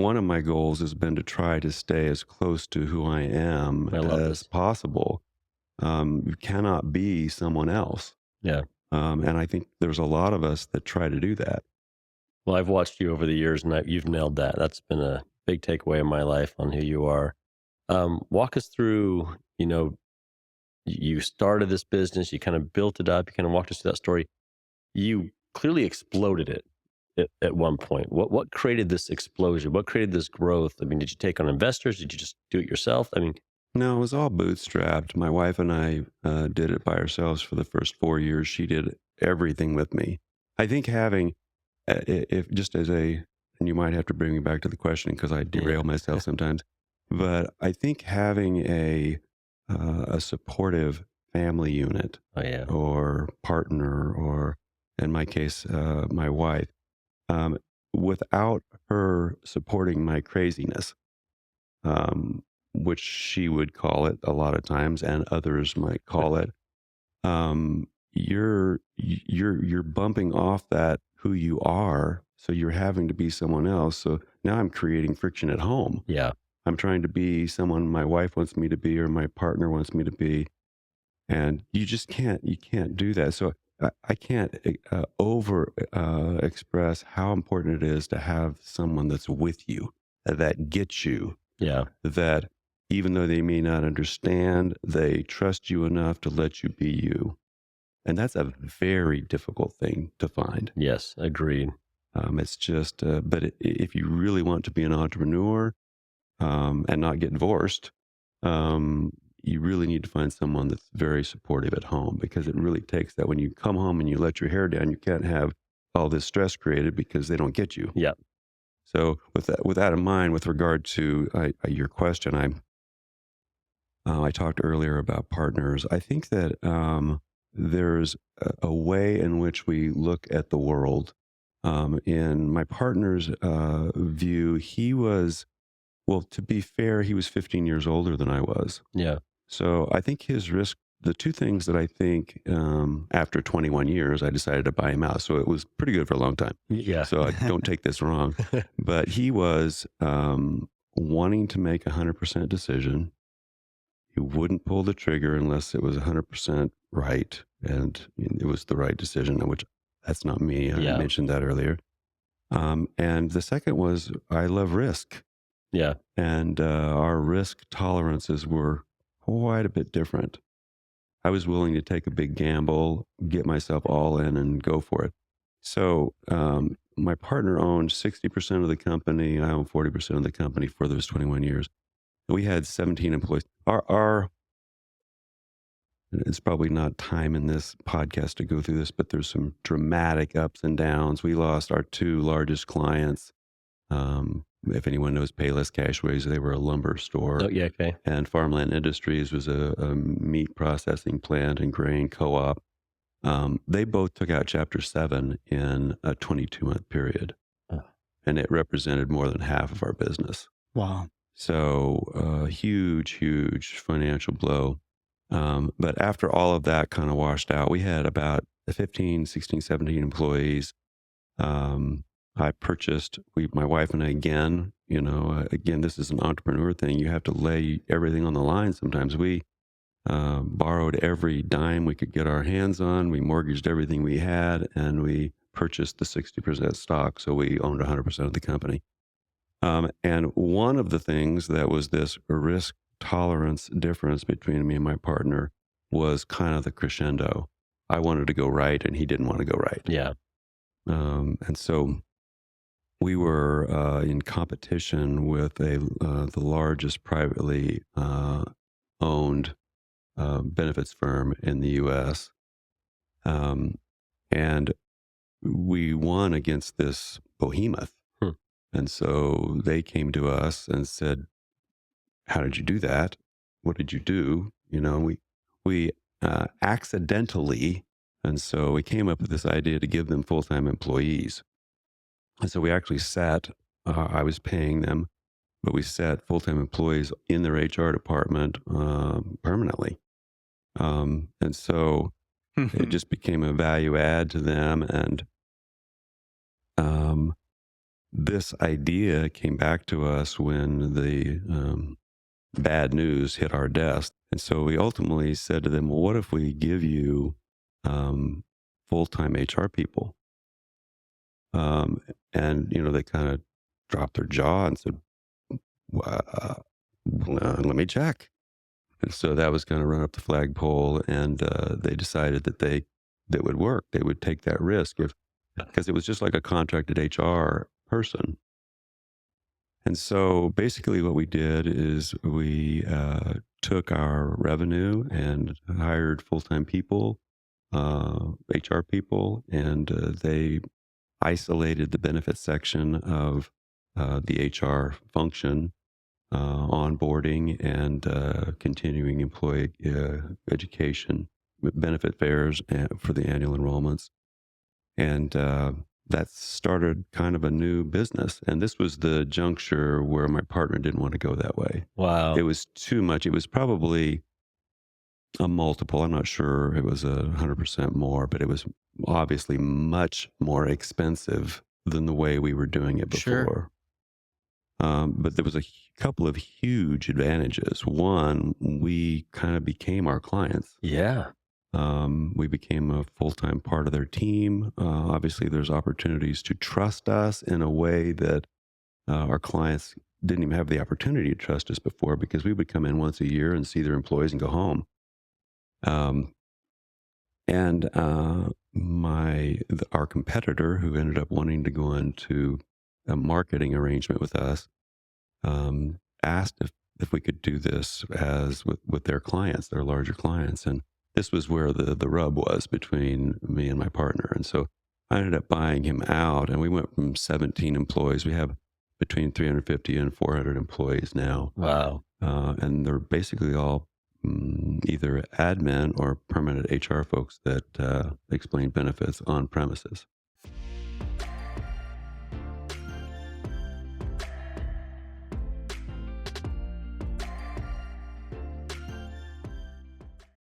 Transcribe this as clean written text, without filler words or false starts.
one of my goals has been to try to stay as close to who I am I love as this. possible. You cannot be someone else. Yeah. And I think there's a lot of us that try to do that. Well, I've watched you over the years, and you've nailed that. That's been a big takeaway in my life on who you are. Walk us through, you started this business, you kind of built it up, you kind of walked us through that story. You clearly exploded it at one point. What created this explosion? What created this growth? I mean, did you take on investors? Did you just do it yourself? I mean, No, it was all bootstrapped. My wife and I did it by ourselves for the first 4 years. She did everything with me. I think having, if just as a, and you might have to bring me back to the question because I yeah. derail myself sometimes, but I think having a supportive family unit Oh, yeah. or partner, or in my case, my wife, um, without her supporting my craziness, um, which she would call it a lot of times, and others might call it. You're bumping off that who you are, so you're having to be someone else. So now I'm creating friction at home. Yeah. I'm trying to be someone my wife wants me to be or my partner wants me to be, and you can't do that. So I can't over express how important it is to have someone that's with you, that gets you, Yeah. that even though they may not understand, they trust you enough to let you be you. And that's a very difficult thing to find. Yes. Agreed. It's just, but if you really want to be an entrepreneur and not get divorced, um, you really need to find someone that's very supportive at home, because it really takes that. When you come home and you let your hair down, you can't have all this stress created because they don't get you. Yeah. So with that in mind, with regard to your question, I talked earlier about partners. I think that there's a way in which we look at the world. In my partner's view, he was, well, to be fair, he was 15 years older than I was. Yeah. So I think his risk, the two things that I think after 21 years, I decided to buy him out. So it was pretty good for a long time. Yeah. So I don't take this wrong. But he was wanting to make a 100% decision. He wouldn't pull the trigger unless it was 100% right, and it was the right decision, which that's not me. I Yeah. mentioned that earlier. And the second was, I love risk. Yeah. And our risk tolerances were quite a bit different. I was willing to take a big gamble, get myself all in, and go for it. So my partner owned 60% of the company. I owned 40% of the company for those 21 years. We had 17 employees. Our It's probably not time in this podcast to go through this, but there's some dramatic ups and downs. We lost our two largest clients. If anyone knows Payless Cashways, they were a lumber store, Oh, yeah. Okay. and Farmland Industries was a meat processing plant and grain co-op. They both took out Chapter 7 in a 22-month period, Uh, and it represented more than half of our business. Wow. So huge, huge financial blow. But after all of that kind of washed out, we had about 15, 16, 17 employees. I purchased, my wife and I, again, this is an entrepreneur thing. You have to lay everything on the line. Sometimes we borrowed every dime we could get our hands on. We mortgaged everything we had, and we purchased the 60% stock. So we owned 100% of the company. And one of the things that was this risk tolerance difference between me and my partner was kind of the crescendo. I wanted to go right, and he didn't want to go right. yeah. And so we were in competition with the largest privately owned benefits firm in the U.S. And we won against this behemoth. Hmm. And so they came to us and said, "How did you do that? What did you do?" We accidentally, and so we came up with this idea to give them full-time employees. And so we actually sat. I was paying them, but we sat full-time employees in their HR department permanently. And so it just became a value add to them, and um, this idea came back to us when the bad news hit our desk. And so we ultimately said to them, well, what if we give you um, full time HR people? Um, and, they kind of dropped their jaw and said, let me check. And so that was going to run up the flagpole. And they decided that would work. They would take that risk because it was just like a contracted HR person. And so basically, what we did is we took our revenue and hired full time people, HR people, and they isolated the benefits section of the HR function, onboarding and continuing employee education, benefit fairs for the annual enrollments. And that started kind of a new business. And this was the juncture where my partner didn't want to go that way. Wow. It was too much. It was probably a multiple. I'm not sure it was 100% more, but it was obviously much more expensive than the way we were doing it Sure. before. But there was a couple of huge advantages. One, we kind of became our clients. Yeah. We became a full-time part of their team. Obviously, there's opportunities to trust us in a way that our clients didn't even have the opportunity to trust us before, because we would come in once a year and see their employees and go home. Um, and our competitor, who ended up wanting to go into a marketing arrangement with us, asked if we could do this as with their clients, their larger clients. And this was where the rub was between me and my partner. And so I ended up buying him out, and we went from 17 employees. We have between 350 and 400 employees now. Wow. And they're basically all either admin or permanent HR folks that explain benefits on premises.